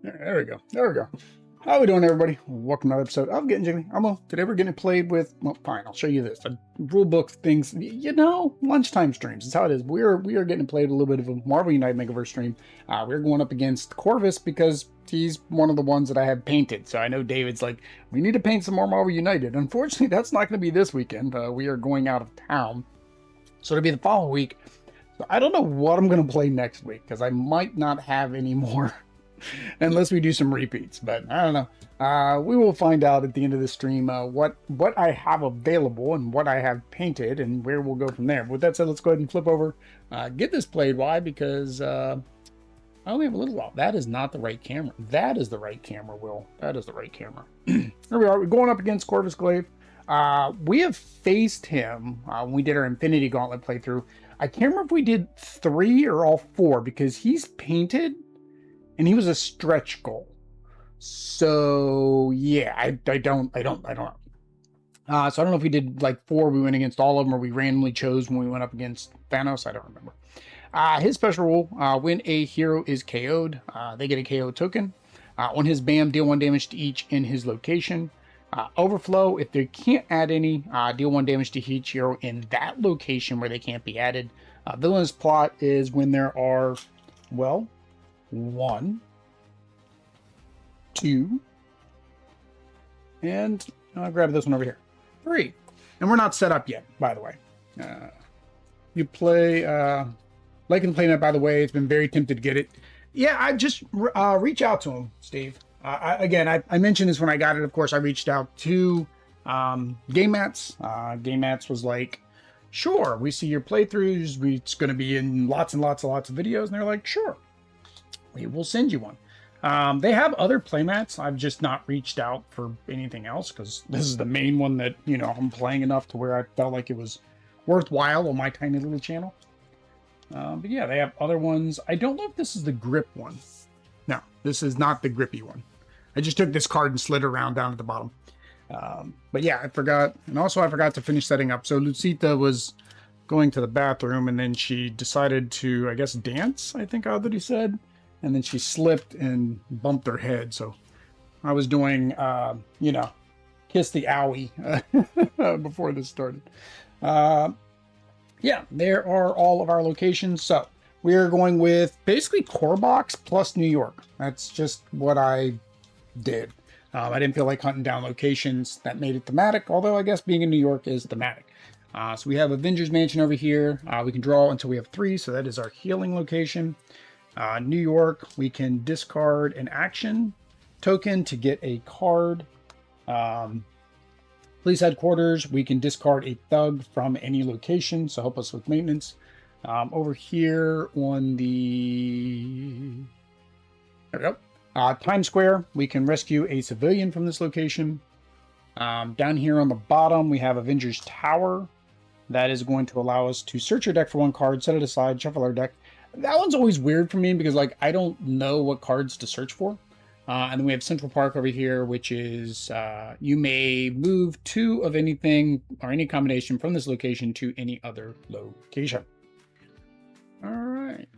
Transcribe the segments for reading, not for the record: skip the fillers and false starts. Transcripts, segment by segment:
There we go. There we go. How are we doing, everybody? Welcome to another episode of Getting Jiggly. Today we're getting played with, well, fine, I'll show you this. The rule book things, you know, lunchtime streams. That's how it is. We are getting played a little bit of a Marvel United Megaverse stream. We're going up against Corvus because he's one of the ones that I have painted. So I know David's like, we need to paint some more Marvel United. Unfortunately, that's not going to be this weekend. We are going out of town. So it'll be the following week. So I don't know what I'm going to play next week because I might not have any more unless we do some repeats, but I don't know. We will find out at the end of the stream what I have available and what I have painted and where we'll go from there. But with that said, let's go ahead and flip over, get this played. Why? Because I only have a little while. That is not the right camera. That is the right camera, Will. That is the right camera. Here we are. We're going up against Corvus Glaive. We have faced him when we did our Infinity Gauntlet playthrough. I can't remember if we did 3 or all 4 because he's painted and he was a stretch goal. So yeah, I don't know. So I don't know if we did like 4, we went against all of them, or we randomly chose when we went up against Thanos. I don't remember. His special rule, when a hero is KO'd, they get a KO token. On his BAM, deal 1 damage to each in his location. Overflow, if they can't add any, deal 1 damage to each hero in that location where they can't be added. Villainous plot is when there are, well, 1, 2, and I'll grab this one over here, 3. And we're not set up yet, by the way. You play, liking playing it, by the way. It's been very tempted to get it. Yeah, I just reach out to him, Steve. I mentioned this when I got it. Of course, I reached out to Game Mats. Game Mats was like, sure, we see your playthroughs. It's going to be in lots and lots of videos. And they're like, sure, we will send you one. They have other playmats. I've just not reached out for anything else because this is the main one that, you know, I'm playing enough to where I felt like it was worthwhile on my tiny little channel. But yeah, they have other ones. I don't know if this is the grip one. No, this is not the grippy one. I just took this card and slid it around down at the bottom. But yeah, I forgot. And also I forgot to finish setting up. So Lucita was going to the bathroom and then she decided to, I guess, dance, I think he said. And then she slipped and bumped her head. So I was doing, you know, kiss the owie before this started. Yeah, there are all of our locations. So we are going with basically Core Box plus New York. That's just what I did. I didn't feel like hunting down locations that made it thematic, although I guess being in New York is thematic. So we have Avengers Mansion over here. We can draw until we have 3, so that is our healing location. New York, we can discard an action token to get a card. Police headquarters, we can discard a thug from any location, so help us with maintenance. Over here on the, there we go. Times Square, we can rescue a civilian from this location. Down here on the bottom, we have Avengers Tower. That is going to allow us to search our deck for 1 card, set it aside, shuffle our deck. That one's always weird for me because, like, I don't know what cards to search for. And then we have Central Park over here, which is you may move 2 of anything or any combination from this location to any other location. All right.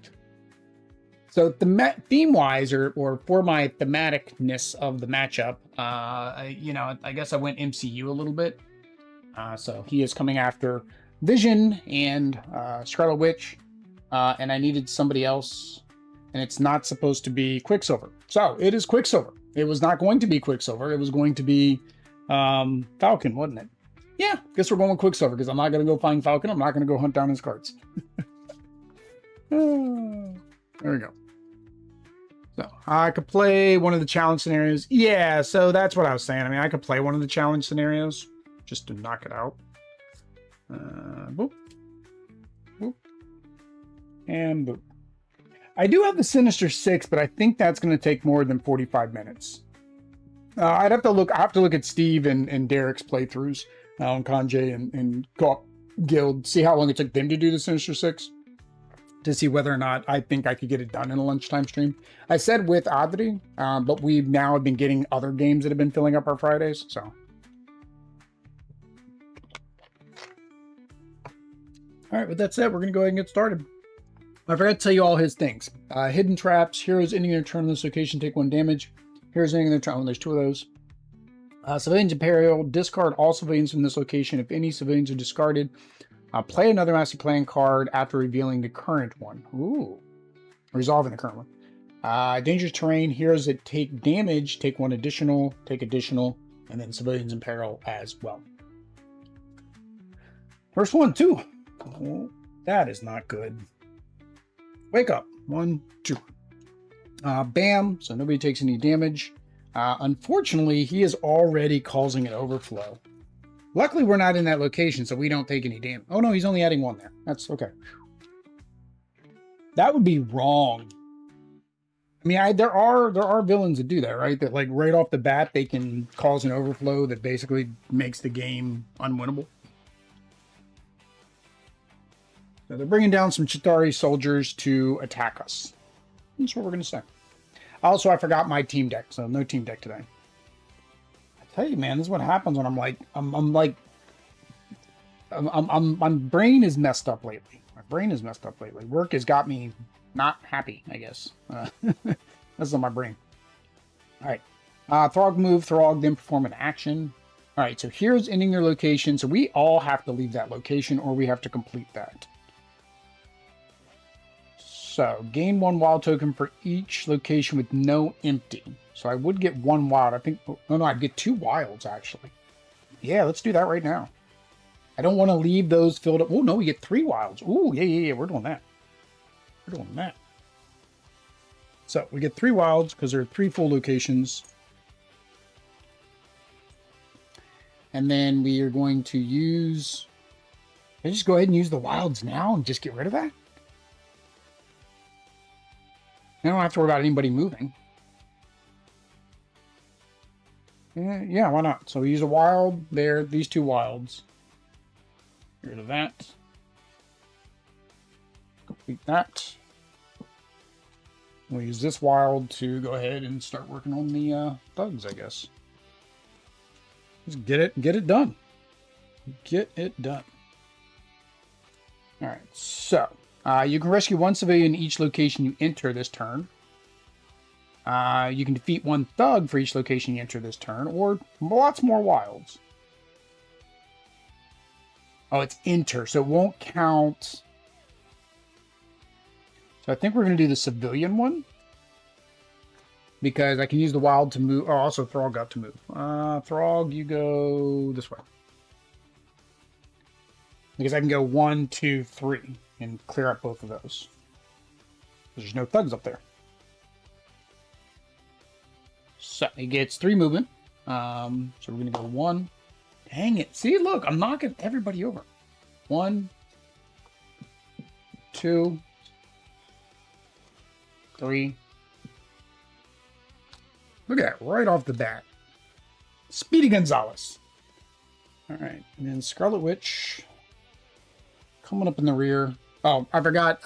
So theme-wise, or for my thematicness of the matchup, I guess I went MCU a little bit. So he is coming after Vision and Scarlet Witch, and I needed somebody else, and it's not supposed to be Quicksilver. So it is Quicksilver. It was not going to be Quicksilver. It was going to be Falcon, wasn't it? Yeah, guess we're going with Quicksilver because I'm not going to go find Falcon. I'm not going to go hunt down his cards. There we go. So I could play one of the challenge scenarios. Yeah, so that's what I was saying. I mean, I could play one of the challenge scenarios just to knock it out. Boop. Boop. And boop. I do have the Sinister 6, but I think that's going to take more than 45 minutes. I'd have to look. I have to look at Steve and Derek's playthroughs on Kanjay and Co-op Guild, see how long it took them to do the Sinister 6, to see whether or not I think I could get it done in a lunchtime stream. I said with Adri, but we now have been getting other games that have been filling up our Fridays, so. All right, with that said, we're going to go ahead and get started. I forgot to tell you all his things. Hidden traps, heroes ending their turn on this location take 1 damage. Heroes ending their turn, oh, there's 2 of those. Civilians Imperial, discard all civilians from this location. If any civilians are discarded, play another Master Plan card after revealing the current one. Ooh. Resolving the current one. Dangerous terrain, heroes that take damage take 1 additional, take additional, and then civilians in peril as well. First one, 2. Oh, that is not good. Wake up. 1, 2. Bam. So nobody takes any damage. Unfortunately, he is already causing an overflow. Luckily, we're not in that location, so we don't take any damage. Oh, no, he's only adding 1 there. That's okay. That would be wrong. I mean, there are villains that do that, right? That, like, right off the bat, they can cause an overflow that basically makes the game unwinnable. So they're bringing down some Chitauri soldiers to attack us. That's what we're going to say. Also, I forgot my team deck, so no team deck today. I tell you, man, this is what happens when my brain is messed up lately. My brain is messed up lately. Work has got me not happy, I guess. That's on my brain. All right. Throg move, Throg, then perform an action. All right, so here's ending their location. So we all have to leave that location or we have to complete that. So, gain 1 wild token for each location with no empty. So I would get 1 wild. I think, oh no, I'd get 2 wilds actually. Yeah, let's do that right now. I don't want to leave those filled up. Oh no, we get 3 wilds. Oh, yeah, we're doing that. We're doing that. So we get 3 wilds because there are 3 full locations. And then we are going to use, can I just go ahead and use the wilds now and just get rid of that? I don't have to worry about anybody moving. Yeah, why not? So we use a wild there, these 2 wilds. Get rid of that. Complete that. We'll use this wild to go ahead and start working on the thugs, I guess. Just get it done. Get it done. All right, so you can rescue 1 civilian in each location you enter this turn. You can defeat 1 thug for each location you enter this turn, or lots more wilds. Oh, it's enter, so it won't count. So I think we're going to do the civilian one, because I can use the wild to move. Oh, also Throg got to move. Throg, you go this way. Because I can go 1, 2, 3 and clear up both of those. There's no thugs up there. So he gets 3 movement. So we're going to go 1. Dang it. See, look, I'm knocking everybody over. 1, 2, 3. Look at that, right off the bat. Speedy Gonzalez. All right, and then Scarlet Witch coming up in the rear. Oh, I forgot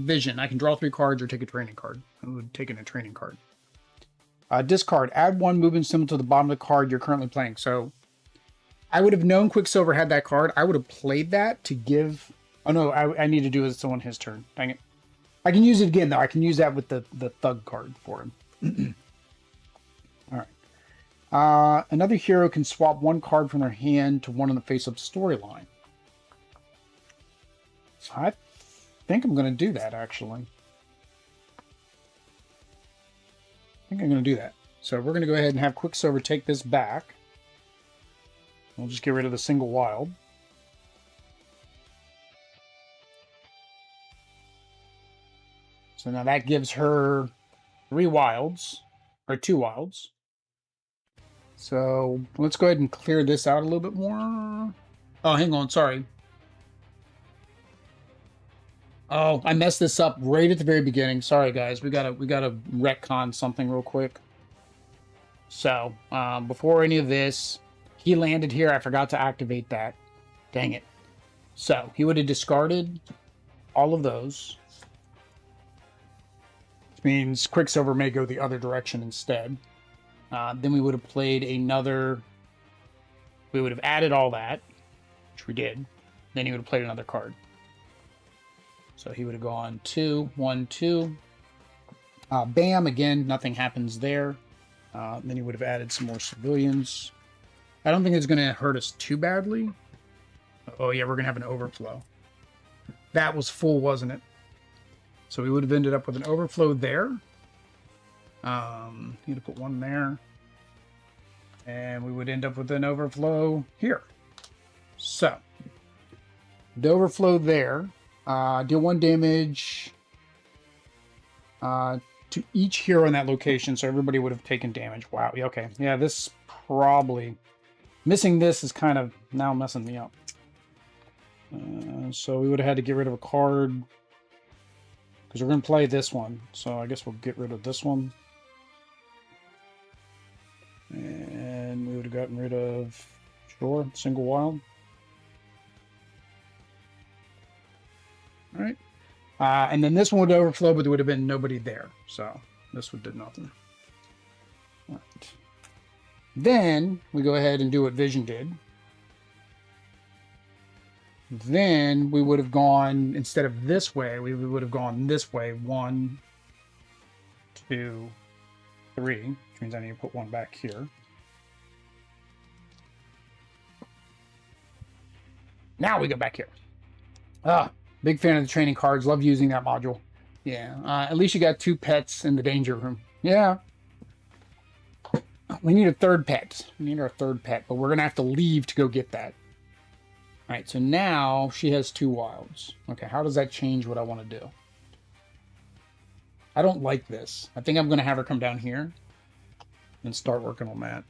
Vision. I can draw 3 cards or take a training card. I would take in a training card. Discard. Add 1 movement symbol to the bottom of the card you're currently playing. So I would have known Quicksilver had that card. I would have played that to give... Oh, no, I need to do it on his turn. Dang it. I can use it again, though. I can use that with the Thug card for him. All right. Another hero can swap 1 card from their hand to one on the face-up storyline. So I think I'm going to do that, actually. I think I'm going to do that. So we're going to go ahead and have Quicksilver take this back. We'll just get rid of the single wild. So now that gives her 3 wilds, or 2 wilds. So let's go ahead and clear this out a little bit more. Oh, hang on, sorry. Oh, I messed this up right at the very beginning. Sorry, guys. We gotta retcon something real quick. So, before any of this, he landed here. I forgot to activate that. Dang it. So, he would have discarded all of those. Which means Quicksilver may go the other direction instead. Then we would have played another... We would have added all that, which we did. Then he would have played another card. So he would have gone 2, 1, 2. Bam, again, nothing happens there. Then he would have added some more civilians. I don't think it's going to hurt us too badly. Oh, yeah, we're going to have an overflow. That was full, wasn't it? So we would have ended up with an overflow there. Need to put 1 there. And we would end up with an overflow here. So, the overflow there. Deal 1 damage to each hero in that location, so everybody would have taken damage. Wow, okay. Yeah, this probably... Missing this is kind of now messing me up. So we would have had to get rid of a card. Because we're going to play this one. So I guess we'll get rid of this one. And we would have gotten rid of... Sure, single wild. All right. And then this one would overflow, but there would have been nobody there. So this would do nothing. All right. Then we go ahead and do what Vision did. Then we would have gone, instead of this way, we would have gone this way. 1, 2, 3. Which means I need to put 1 back here. Now we go back here. Big fan of the training cards. Love using that module. Yeah. At least you got 2 pets in the danger room. Yeah. We need a 3rd pet. We need our 3rd pet, but we're going to have to leave to go get that. All right, so now she has 2 wilds. Okay, how does that change what I want to do? I don't like this. I think I'm going to have her come down here and start working on that.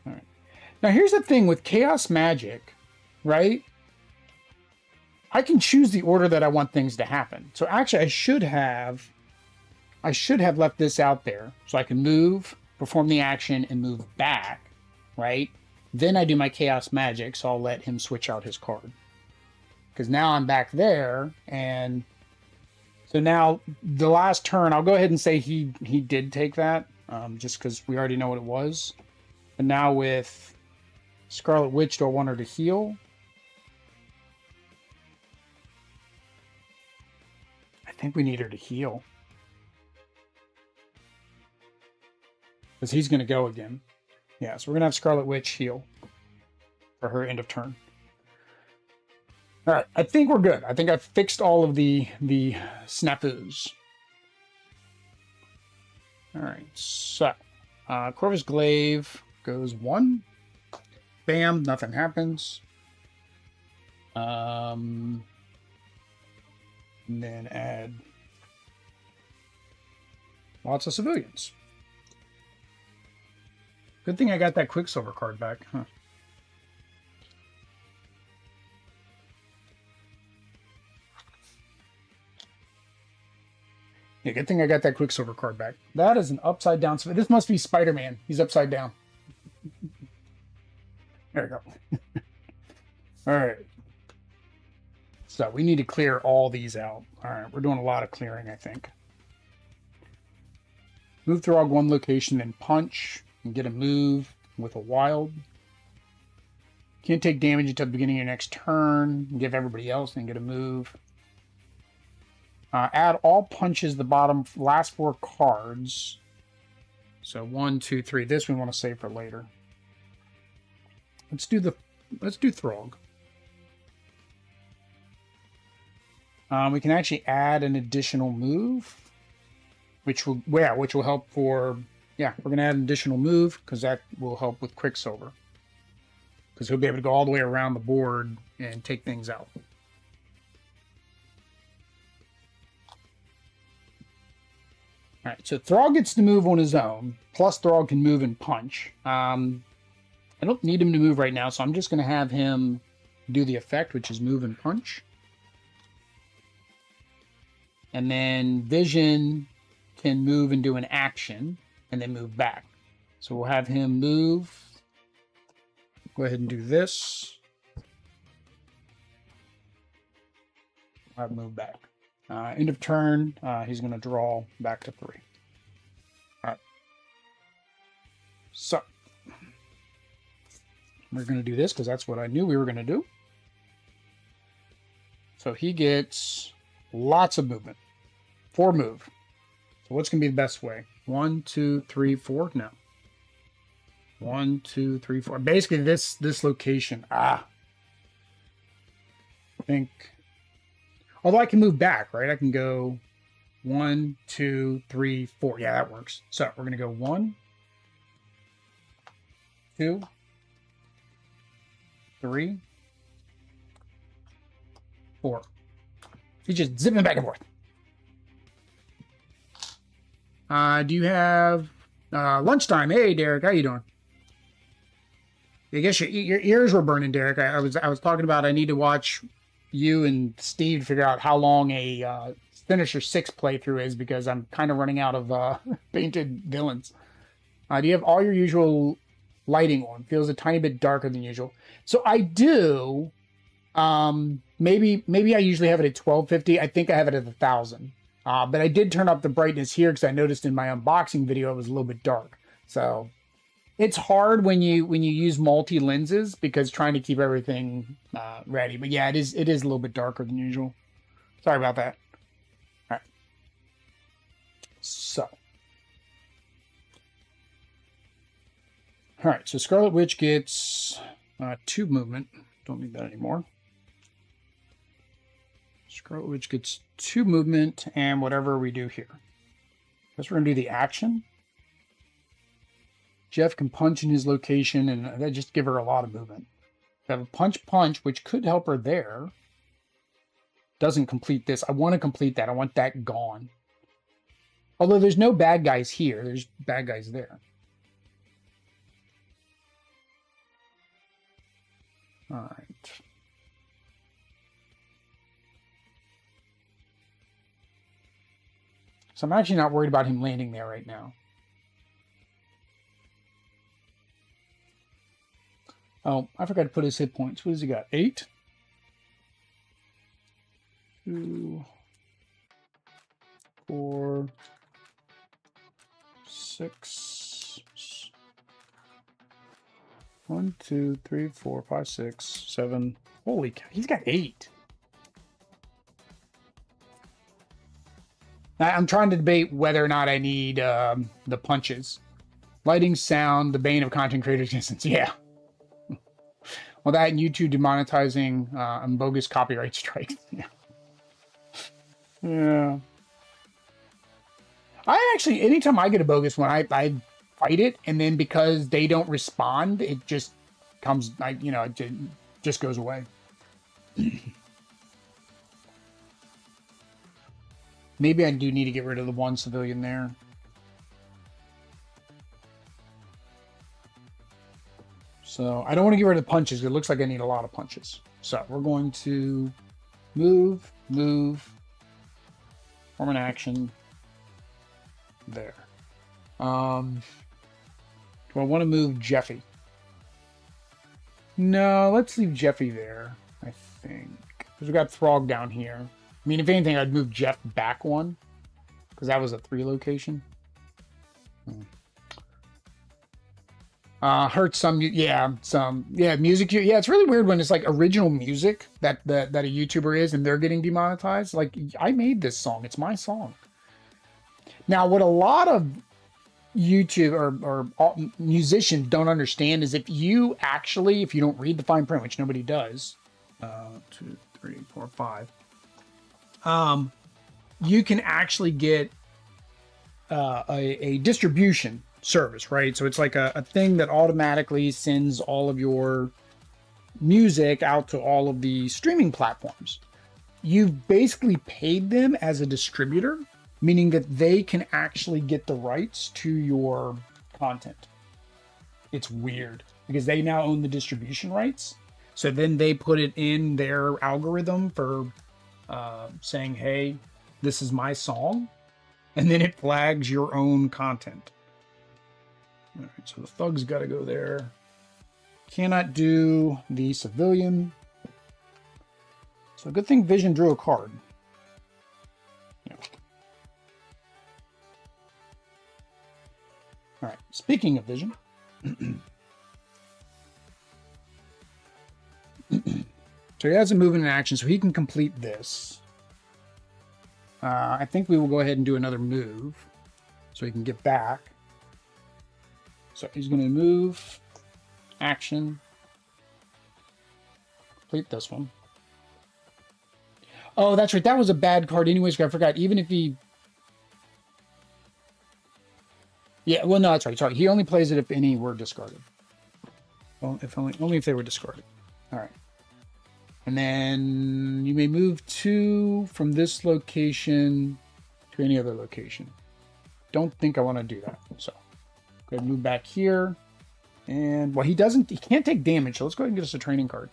All right. Now, here's the thing with Chaos Magic, right? I can choose the order that I want things to happen. So actually, I should have left this out there so I can move, perform the action, and move back, right? Then I do my Chaos Magic, so I'll let him switch out his card. Because now I'm back there, and so now the last turn, I'll go ahead and say he did take that, just because we already know what it was. But now with Scarlet Witch, do I want her to heal? I think we need her to heal. Because he's going to go again. Yeah, so we're going to have Scarlet Witch heal for her end of turn. All right, I think we're good. I think I've fixed all of the snafus. All right, so Corvus Glaive goes 1. Bam, nothing happens. And then add lots of civilians. Good thing I got that Quicksilver card back, huh? Yeah, good thing I got that Quicksilver card back. That is an upside down. This must be Spider-Man. He's upside down. There we go. All right. So we need to clear all these out. All right, we're doing a lot of clearing, I think. Move Throg one location, then punch, and get a move with a wild. Can't take damage until the beginning of your next turn. Give everybody else, and get a move. Add all punches the bottom last 4 cards. So 1, 2, 3. This we want to save for later. Let's do Throg. We can actually add an additional move, which will help for, we're gonna add an additional move because that will help with Quicksilver, because he'll be able to go all the way around the board and take things out. All right, so Throg gets to move on his own. Plus, Throg can move and punch. I don't need him to move right now, so I'm just gonna have him do the effect, which is move and punch. And then Vision can move and do an action, and then move back. So we'll have him move. Go ahead and do this. I'll have him move back. End of turn, he's going to draw back to 3. All right. So we're going to do this because that's what I knew we were going to do. So he gets lots of movement. 4 move. So what's going to be the best way? 1, 2, 3, 4? No. 1, 2, 3, 4. Basically, this location. I think. Although I can move back, right? I can go 1, 2, 3, 4. Yeah, that works. So we're going to go 1, 2, 3, 4. He's just zipping back and forth. Do you have lunchtime? Hey, Derek, how you doing? I guess your ears were burning, Derek. I was talking about I need to watch you and Steve to figure out how long a Finisher 6 playthrough is, because I'm kind of running out of painted villains. Do you have all your usual lighting on? Feels a tiny bit darker than usual. So I do. Maybe I usually have it at 1250. I think I have it at 1000. But I did turn up the brightness here because I noticed in my unboxing video it was a little bit dark. So it's hard when you use multi lenses, because trying to keep everything ready. But yeah, it is a little bit darker than usual. Sorry about that. All right. So. All right. So Scarlet Witch gets 2 movement. Don't need that anymore. Scarlet Witch gets 2 movement and whatever we do here. Guess we're going to do the action. Jeff can punch in his location, and that just give her a lot of movement. We have a punch, which could help her there. Doesn't complete this. I want to complete that. I want that gone. Although there's no bad guys here. There's bad guys there. All right. So I'm actually not worried about him landing there right now. Oh, I forgot to put his hit points. What has he got? 8? 2, 4, 6. 1, 2, 3, 4, 5, 6, 7. Holy cow, he's got 8. I'm trying to debate whether or not I need the punches. Lighting, sound, the bane of content creators' existence. Yeah. Well, that and YouTube demonetizing and bogus copyright strikes. Yeah. Yeah. I actually, anytime I get a bogus one, I fight it, and then because they don't respond, it just comes, it just goes away. Maybe I do need to get rid of the 1 civilian there. So I don't want to get rid of the punches. It looks like I need a lot of punches. So we're going to move, form an action there. Do I want to move Jeffy? No, let's leave Jeffy there, I think. Because we got Throg down here. I mean, if anything, I'd move Jeff back one. Because that was a 3 location. Hurt some, yeah, music. Yeah, it's really weird when it's like original music that a YouTuber is and they're getting demonetized. Like, I made this song. It's my song. Now, what a lot of YouTube or musicians don't understand is if you don't read the fine print, which nobody does, 2, 3, 4, 5, you can actually get a distribution service, right? So it's like a thing that automatically sends all of your music out to all of the streaming platforms. You've basically paid them as a distributor, meaning that they can actually get the rights to your content. It's weird because they now own the distribution rights. So then they put it in their algorithm for saying, hey, this is my song. And then it flags your own content. All right, so the thug's got to go there. Cannot do the civilian. So good thing Vision drew a card. Yeah. All right, speaking of Vision. So he has a movement and action, so he can complete this. I think we will go ahead and do another move so he can get back. So he's going to move, action, complete this one. Oh, that's right. That was a bad card anyways. I forgot. Even if he... Yeah, well, no, that's right. Sorry. He only plays it if any were discarded. Well, if only if they were discarded. All right. And then you may move 2 from this location to any other location. Don't think I want to do that. So go ahead and move back here. And well, he can't take damage. So let's go ahead and get us a training card.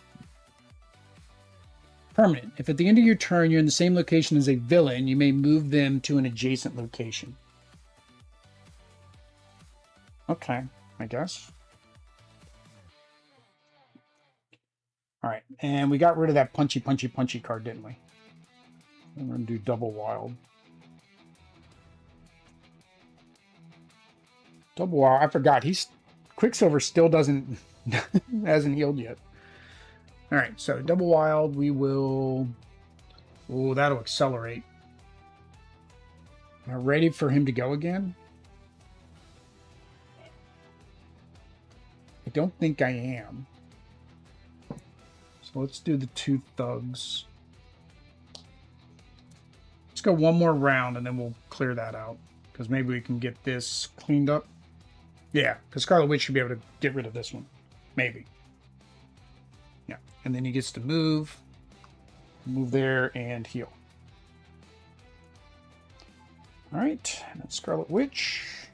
Permanent. If at the end of your turn you're in the same location as a villain, you may move them to an adjacent location. Okay, I guess. All right, and we got rid of that punchy card, didn't we? I'm going to do double wild. Double wild, I forgot. Quicksilver still hasn't healed yet. All right, so double wild, we will... Oh, that'll accelerate. Am I ready for him to go again? I don't think I am. So let's do the 2 thugs. Let's go one more round and then we'll clear that out. Because maybe we can get this cleaned up. Yeah, because Scarlet Witch should be able to get rid of this one. Maybe. Yeah, and then he gets to move there and heal. All right, and that's Scarlet Witch.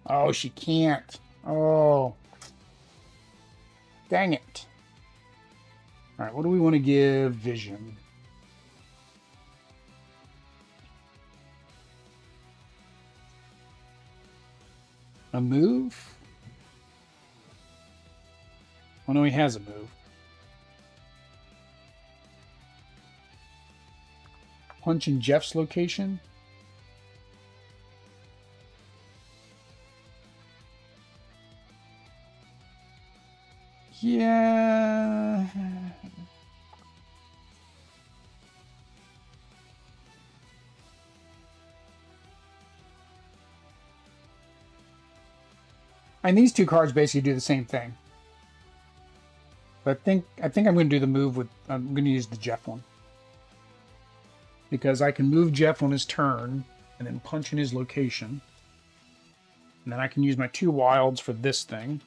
Oh, she can't. Oh. Dang it. All right, what do we want to give Vision? A move? Oh, no, he has a move. Punch in Jeff's location? Yeah. And these 2 cards basically do the same thing. But I think I'm going to do the move with... I'm going to use the Jeff one. Because I can move Jeff on his turn and then punch in his location. And then I can use my 2 wilds for this thing.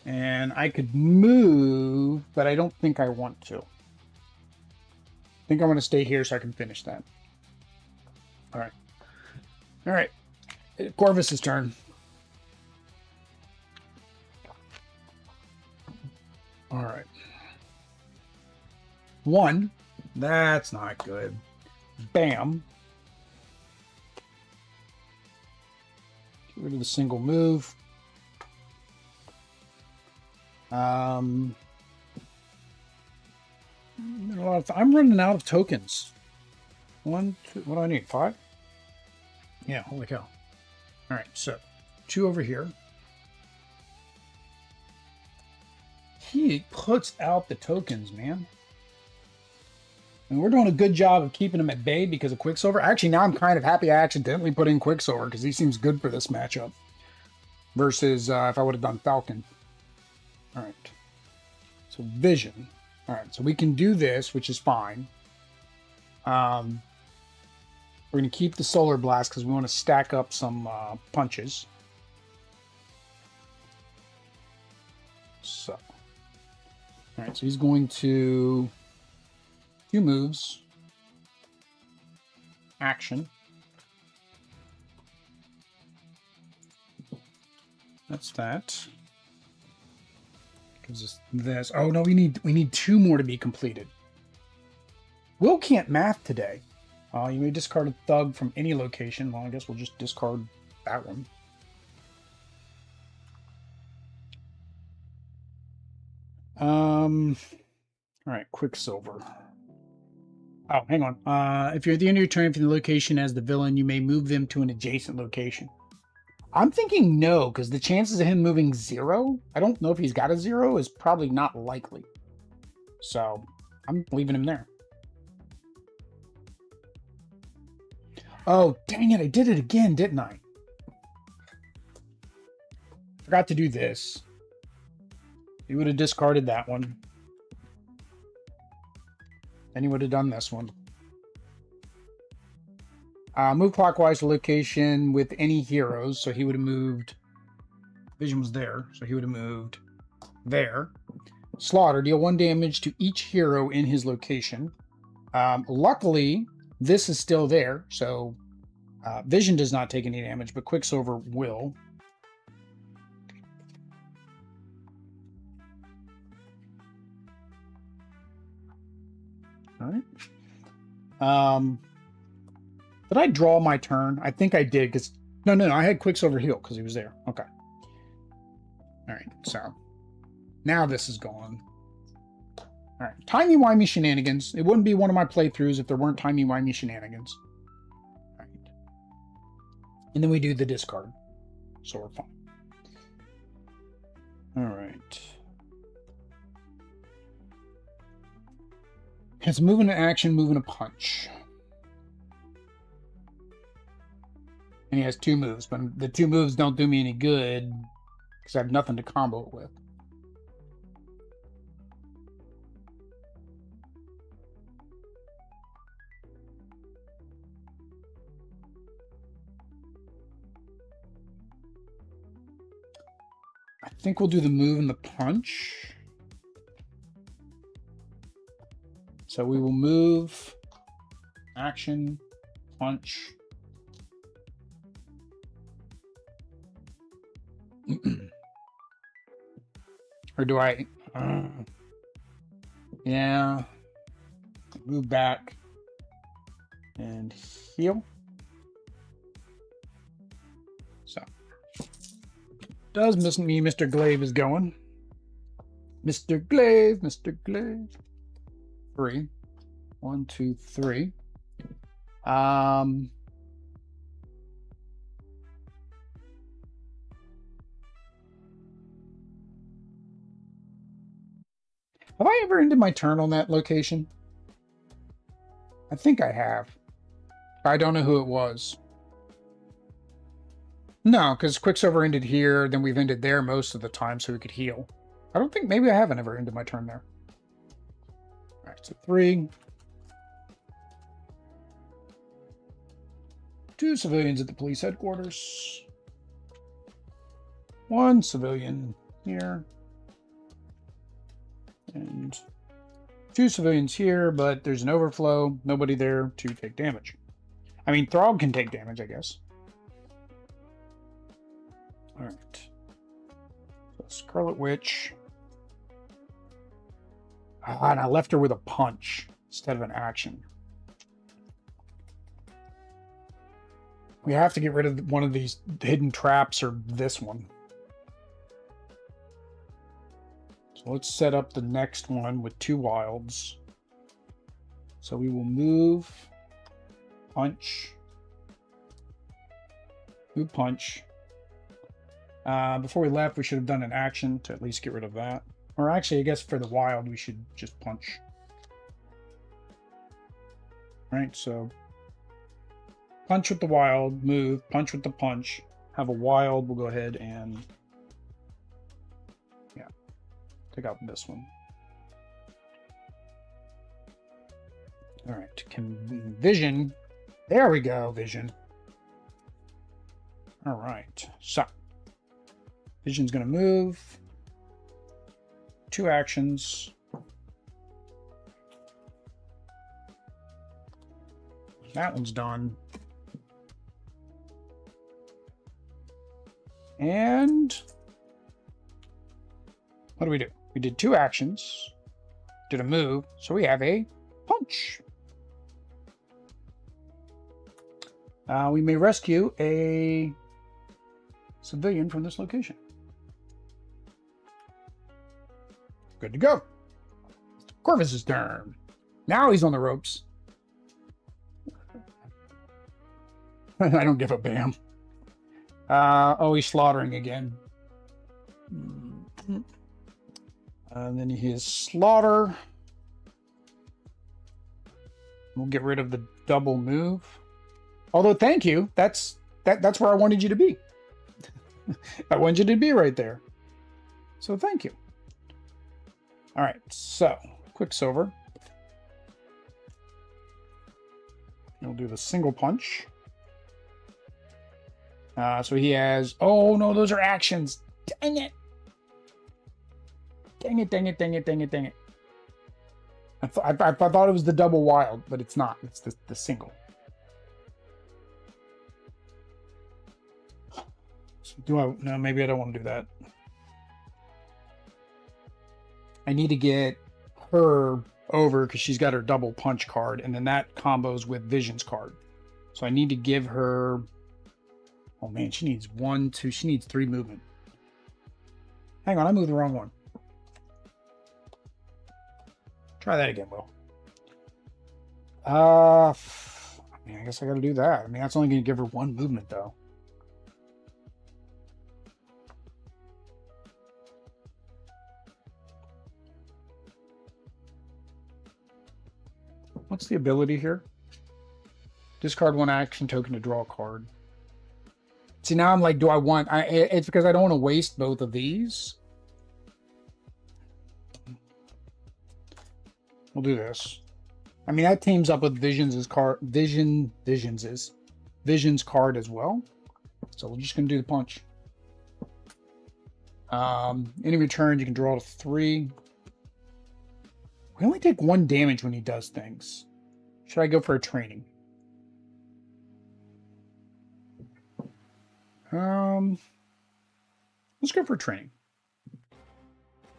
And I could move, but I don't think I want to. I think I want to stay here so I can finish that. All right. All right. Corvus's turn. All right. 1. That's not good. Bam. rid of the single move. I'm running out of tokens. 1, 2, what do I need? 5? Yeah, holy cow. All right, so 2 over here. He puts out the tokens, man. And we're doing a good job of keeping him at bay because of Quicksilver. Actually, now I'm kind of happy I accidentally put in Quicksilver because he seems good for this matchup. Versus if I would have done Falcon. All right. So Vision. All right, so we can do this, which is fine. We're going to keep the Solar Blast because we want to stack up some punches. So. All right, so he's going to 2 moves. Action. That's that. Gives us this. Oh no, we need 2 more to be completed. Will can't math today. You may discard a thug from any location. Well, I guess we'll just discard that one. All right, Quicksilver. Oh, hang on. If you're at the end of your turn, if you're in the location as the villain, you may move them to an adjacent location. I'm thinking no, because the chances of him moving 0, I don't know if he's got a 0, is probably not likely. So I'm leaving him there. Oh, dang it. I did it again, didn't I? Forgot to do this. He would have discarded that one. Then he would have done this one. Move clockwise to location with any heroes. So he would have moved. Vision was there. So he would have moved there. Slaughter. Deal 1 damage to each hero in his location. Luckily, this is still there. So Vision does not take any damage, but Quicksilver will. All right. Did I draw my turn? I think I did, because no, I had Quicksilver heal because he was there. Okay. All right, so now this is gone. All right, timey-wimey shenanigans. It wouldn't be one of my playthroughs if there weren't timey-wimey shenanigans. All right. And then we do the discard, so we're fine. All right. It's moving to action, moving to punch. And he has 2 moves, but the 2 moves don't do me any good because I have nothing to combo it with. I think we'll do the move and the punch. So we will move, action, punch. Or do I? Yeah. Move back and heal. So does mean Mr. Glaive is going. Mr. Glaive, Mr. Glaive. 3. 1, 2, 3. Have I ever ended my turn on that location? I think I have. I don't know who it was. No, because Quicksilver ended here, then we've ended there most of the time so we could heal. I don't think, maybe I haven't ever ended my turn there. All right, so 3. 2 civilians at the police headquarters. 1 civilian here. And 2 civilians here, but there's an overflow. Nobody there to take damage. I mean, Throg can take damage, I guess. All right. So Scarlet Witch. And I left her with a punch instead of an action. We have to get rid of one of these hidden traps or this one. So let's set up the next one with 2 wilds. So we will move, punch, move, punch. Before we left, we should have done an action to at least get rid of that. Or actually, I guess for the wild, we should just punch. Right, so punch with the wild, move, punch with the punch, have a wild. We'll go ahead and, yeah, take out this one. All right, can Vision. There we go, Vision. All right, so Vision's going to move. 2 actions. That one's done. And what do? We did 2 actions, did a move, so we have a punch. We may rescue a civilian from this location. Good to go. Corvus' turn. Now he's on the ropes. I don't give a bam. Oh, he's slaughtering again. And then his slaughter. We'll get rid of the double move. Although, thank you. That's where I wanted you to be. I wanted you to be right there. So thank you. All right, so Quicksilver. We'll do the single punch. So he has, oh no, those are actions. Dang it. Dang it, dang it, dang it, dang it, dang it. I thought it was the double wild, but it's not. It's the single. So do I, no, maybe I don't want to do that. I need to get her over because she's got her double punch card, and then that combos with Vision's card. So I need to give her, oh man, she needs 1, 2, she needs 3 movement. Hang on, I moved the wrong one. Try that again, Will. I mean, I guess I gotta do that. I mean, that's only gonna give her 1 movement though. What's the ability here? Discard 1 action token to draw a card. See, now I'm like, do I want... it's because I don't want to waste both of these. We'll do this. I mean, that teams up with Vision's card as well. So we're just going to do the punch. Any return, you can draw to 3. We only take 1 damage when he does things. Should I go for a training? Let's go for training.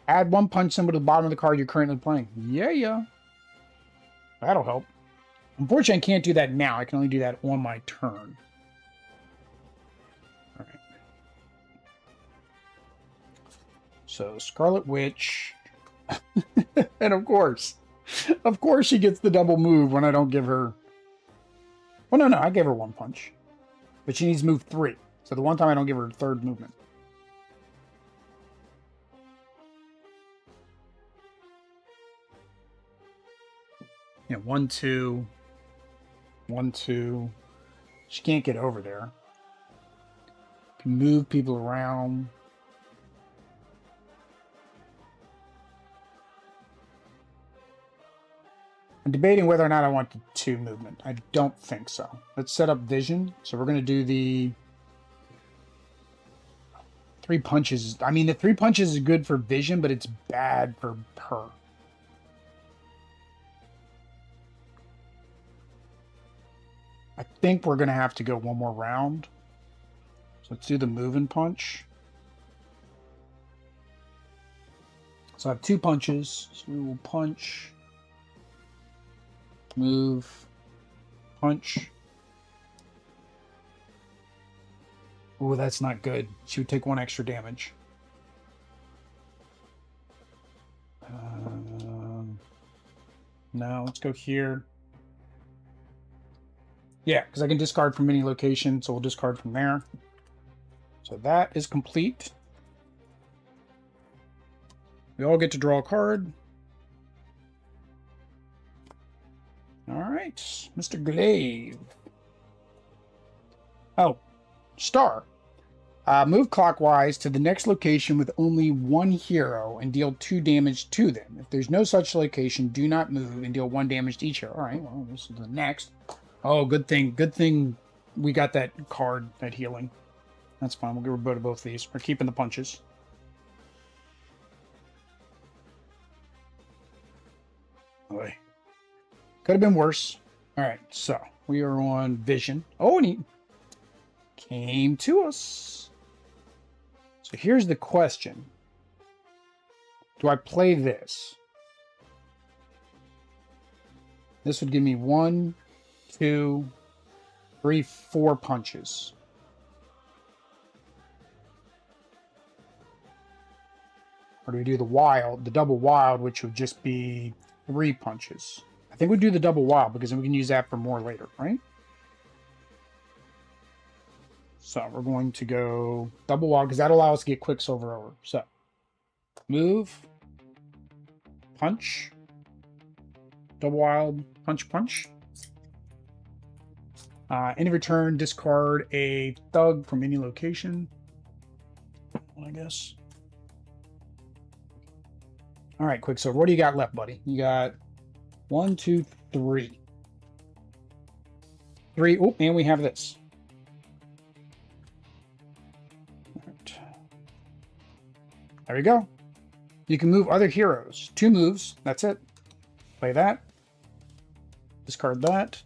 Add 1 punch symbol to the bottom of the card you're currently playing. Yeah. That'll help. Unfortunately, I can't do that now. I can only do that on my turn. All right. So, Scarlet Witch. And of course she gets the double move when I don't give her... Well, no, I gave her 1 punch. But she needs to move 3. So the one time I don't give her a 3rd movement. Yeah, 1, 2. 1, 2. She can't get over there. Can move people around. I'm debating whether or not I want the 2 movement. I don't think so. Let's set up Vision. So we're going to do the 3 punches. I mean, the 3 punches is good for Vision, but it's bad for her. I think we're going to have to go 1 more round. So let's do the move and punch. So I have 2 punches. So we will punch. Move, punch. Oh, that's not good. She would take 1 extra damage. No, let's go here. Yeah, because I can discard from any location, so we'll discard from there. So that is complete. We all get to draw a card. All right, Mr. Glaive. Oh, star. Move clockwise to the next location with only 1 hero and deal 2 damage to them. If there's no such location, do not move and deal 1 damage to each hero. All right, well, this is the next. Oh, good thing. Good thing we got that card, that healing. That's fine. We'll get rid of both of these. We're keeping the punches. Boy. Could have been worse. All right, so we are on Vision. Oh, and he came to us. So here's the question. Do I play this? This would give me 1, 2, 3, 4 punches. Or do we do the double wild, which would just be 3 punches? I think we do the double wild because then we can use that for more later, right? So we're going to go double wild because that'll allow us to get Quicksilver over. So move, punch, double wild, punch, punch. Any return, discard a thug from any location, I guess. All right, Quicksilver, what do you got left, buddy? You got 1, 2, 3. 3. Oh, and we have this. All right. There we go. You can move other heroes. 2 moves. That's it. Play that. Discard that.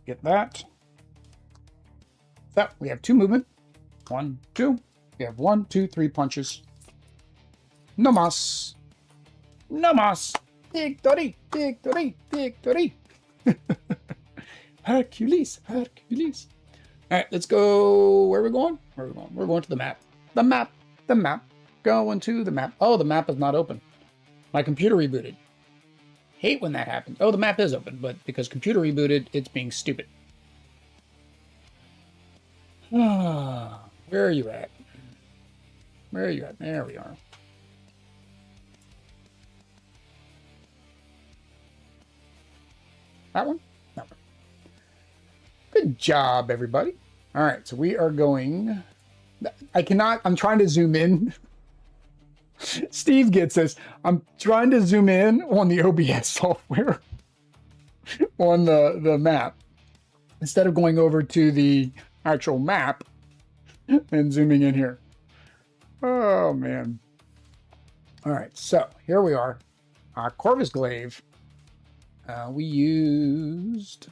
Get that. So we have 2 movement. 1, 2. We have 1, 2, 3 punches. No más. No más. Victory. Victory. Victory. Hercules. Hercules. All right, let's go. Where are we going? Where are we going? We're going to the map. The map. The map. Going to the map. Oh, the map is not open. My computer rebooted. Hate when that happens. Oh, the map is open, but because computer rebooted, it's being stupid. Ah, where are you at? Where are you at? There we are. That one? That one. Good job, everybody. All right, so we are going... I'm trying to zoom in. Steve gets this. I'm trying to zoom in on the OBS software on the map instead of going over to the actual map and zooming in here. Oh, man. All right, so here we are. Corvus Glaive. We used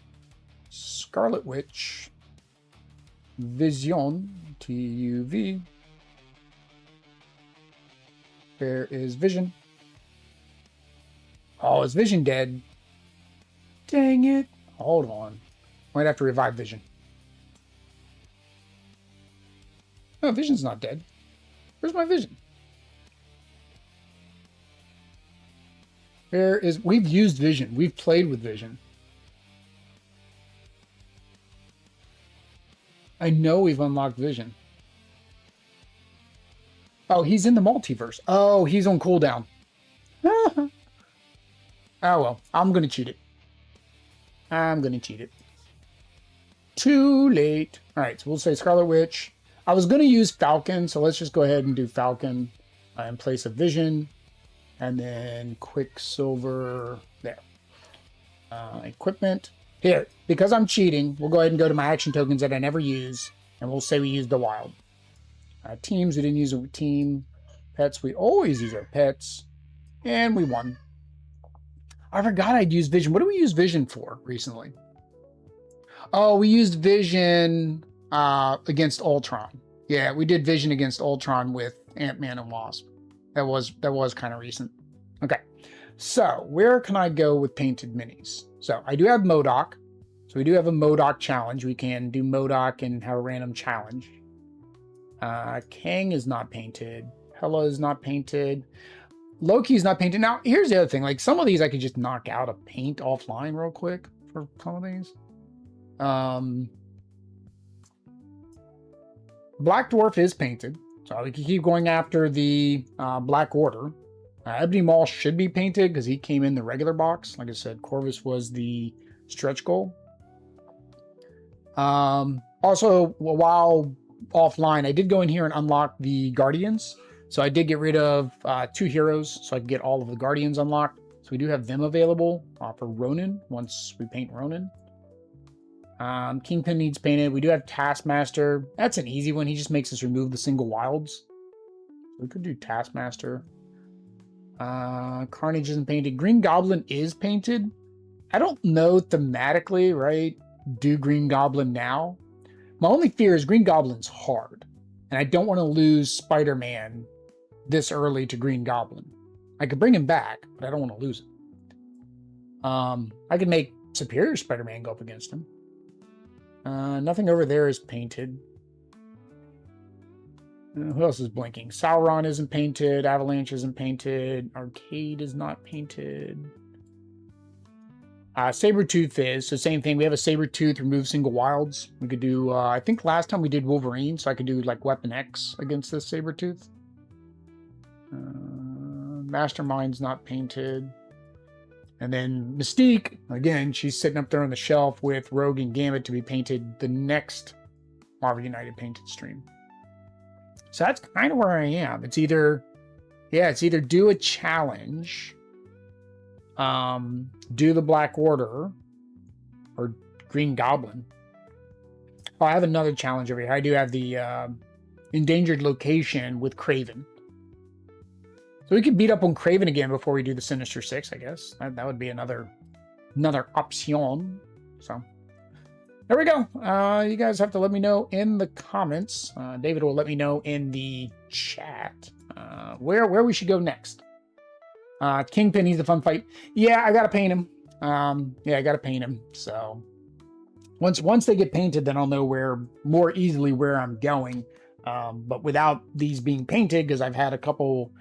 Scarlet Witch, Vision, TUV. There is Vision. Oh, is Vision dead? Dang it. Hold on. Might have to revive Vision. No, Vision's not dead. Where's my Vision? We've used Vision. We've played with Vision. I know we've unlocked Vision. Oh, he's in the multiverse. Oh, he's on cooldown. Oh, well. I'm going to cheat it. I'm going to cheat it. Too late. All right, so we'll say Scarlet Witch. I was going to use Falcon, so let's just go ahead and do Falcon in place of Vision. And then Quicksilver there. Equipment. Here, because I'm cheating, we'll go ahead and go to my action tokens that I never use. And we'll say we use the wild. Teams, we didn't use a team. Pets, we always use our pets. And we won. I forgot I'd use Vision. What do we use Vision for recently? Oh, we used Vision against Ultron. Yeah, we did Vision against Ultron with Ant-Man and Wasp. That was kind of recent. Okay, so where can I go with painted minis? So I do have MODOK. So we do have a MODOK challenge. We can do MODOK and have a random challenge. Kang is not painted. Hela is not painted. Loki is not painted. Now, here's the other thing. Like, some of these I could just knock out a paint offline real quick for some of these. Black Dwarf is painted. So we can keep going after the Black Order. Ebony Maw should be painted because he came in the regular box. Like I said, Corvus was the stretch goal. Also, while offline, I did go in here and unlock the Guardians. So I did get rid of 2 heroes so I could get all of the Guardians unlocked. So we do have them available for Ronin once we paint Ronin. Kingpin needs painted. We do have Taskmaster. That's an easy one. He just makes us remove the single wilds. We could do Taskmaster. Carnage isn't painted. Green Goblin is painted. I don't know thematically, right? Do Green Goblin now. My only fear is Green Goblin's hard. And I don't want to lose Spider-Man this early to Green Goblin. I could bring him back, but I don't want to lose him. I could make Superior Spider-Man go up against him. Nothing over there is painted. Who else is blinking? Sauron isn't painted. Avalanche isn't painted. Arcade is not painted. Sabretooth is. So same thing. We have a Sabretooth, remove single wilds. We could do, I think last time we did Wolverine, so I could do like Weapon X against this Sabretooth. Mastermind's not painted. And then Mystique, again, she's sitting up there on the shelf with Rogue and Gambit to be painted the next Marvel United painted stream. So that's kind of where I am. It's either do a challenge, do the Black Order, or Green Goblin. Oh, I have another challenge over here. I do have the Endangered Location with Kraven. So we could beat up on Kraven again before we do the Sinister Six, I guess. That would be another option. So there we go. You guys have to let me know in the comments. David will let me know in the chat where we should go next. Kingpin needs a fun fight. Yeah, I gotta paint him. I gotta paint him. So once they get painted, then I'll know more easily where I'm going. But without these being painted, because I've had a couple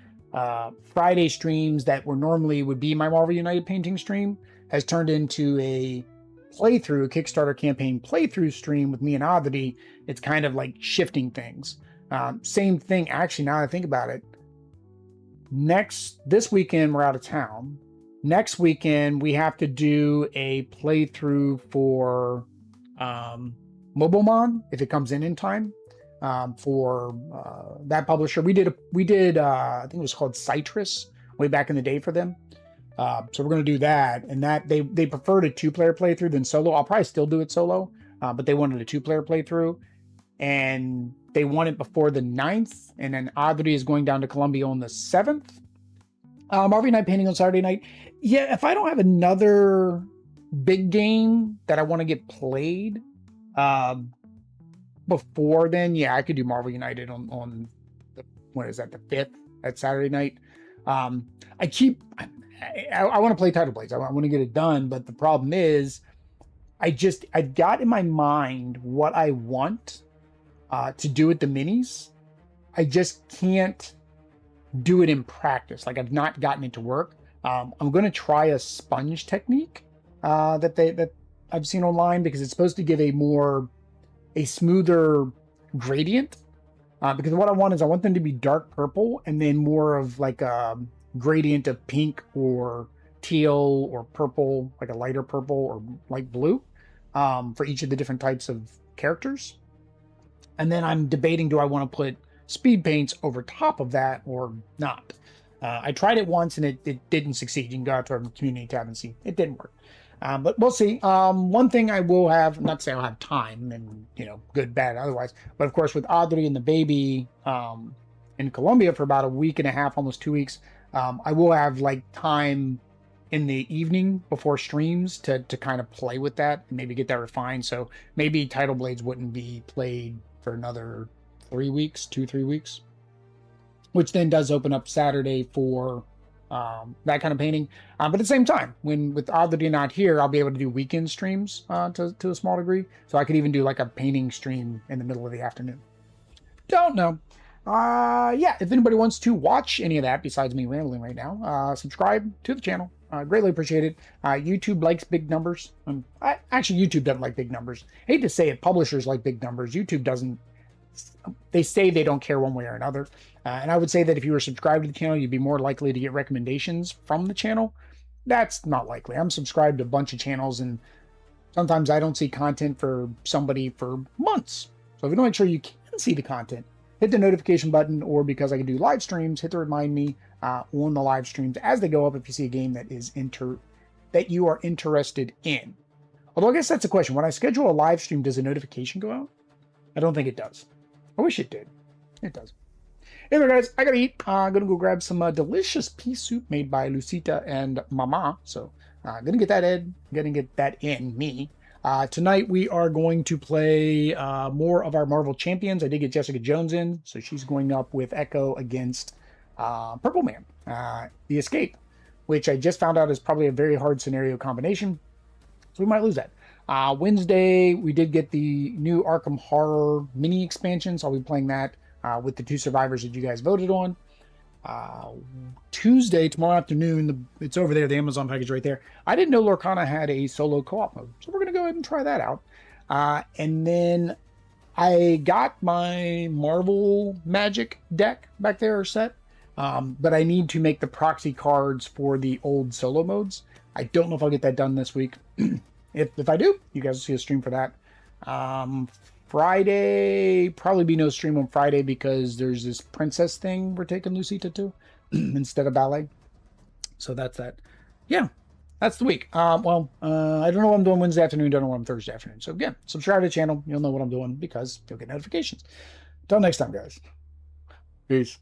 Friday streams that normally would be my Marvel United painting stream, has turned into a Kickstarter campaign playthrough stream with me and Oddity. It's kind of like shifting things. Same thing, actually, now that I think about it. This weekend, we're out of town. Next weekend, we have to do a playthrough for Mobomon, if it comes in time. For that publisher. We did I think it was called Citrus way back in the day for them. So we're going to do that, and that they preferred a 2-player playthrough than solo. I'll probably still do it solo, but they wanted a 2-player playthrough, and they want it before the 9th, and then Audrey is going down to Columbia on the 7th. Marvel Night painting on Saturday night. Yeah, if I don't have another big game that I want to get played before then, yeah, I could do Marvel United on the, what is that, the 5th at Saturday night. I want to play Title Blades. I want to get it done, but the problem is I got in my mind what I want to do with the minis. I just can't do it in practice. Like, I've not gotten it to work. I'm going to try a sponge technique that I've seen online, because it's supposed to give a smoother gradient, because what I want is I want them to be dark purple and then more of like a gradient of pink or teal or purple, like a lighter purple or light blue, for each of the different types of characters. And then I'm debating, do I want to put speed paints over top of that or not? I tried it once and it didn't succeed. You can go out to our community tab and see it didn't work. But we'll see. One thing I will have, not to say I'll have time and, good, bad, otherwise, but of course with Audrey and the baby in Colombia for about a week and a half, almost 2 weeks, I will have like time in the evening before streams to kind of play with that and maybe get that refined. So maybe Title Blades wouldn't be played for another 3 weeks, 2-3 weeks, which then does open up Saturday for that kind of painting. But at the same time, with Oddly not here, I'll be able to do weekend streams to a small degree. So I could even do like a painting stream in the middle of the afternoon. Don't know. Yeah, if anybody wants to watch any of that besides me rambling right now, subscribe to the channel. Greatly appreciate it. YouTube likes big numbers. Actually, YouTube doesn't like big numbers. I hate to say it, publishers like big numbers. YouTube doesn't. They say they don't care one way or another. And I would say that if you were subscribed to the channel, you'd be more likely to get recommendations from the channel. That's not likely. I'm subscribed to a bunch of channels, and sometimes I don't see content for somebody for months. So if you want to make sure you can see the content, hit the notification button, or because I can do live streams, hit the remind me on the live streams as they go up if you see a game that is that you are interested in. Although I guess that's a question. When I schedule a live stream, does a notification go out? I don't think it does. I wish it did. It does. Anyway, guys, I gotta eat. I'm gonna go grab some delicious pea soup made by Lucita and Mama. So gonna get that in me. Tonight we are going to play more of our Marvel champions. I did get Jessica Jones in, so she's going up with Echo against Purple Man, the Escape, which I just found out is probably a very hard scenario combination, so we might lose that. Wednesday, we did get the new Arkham Horror mini expansion, so I'll be playing that with the 2 survivors that you guys voted on. Tuesday, tomorrow afternoon, it's over there, the Amazon package right there. I didn't know Lorcana had a solo co-op mode, so we're going to go ahead and try that out. And then I got my Marvel Magic deck back there set, but I need to make the proxy cards for the old solo modes. I don't know if I'll get that done this week. If I do, you guys will see a stream for that. Friday, probably be no stream on Friday because there's this princess thing we're taking Lucita to instead of ballet. So that's that. Yeah, that's the week. I don't know what I'm doing Wednesday afternoon. Don't know what I'm Thursday afternoon. So again, subscribe to the channel. You'll know what I'm doing because you'll get notifications. Until next time, guys. Peace.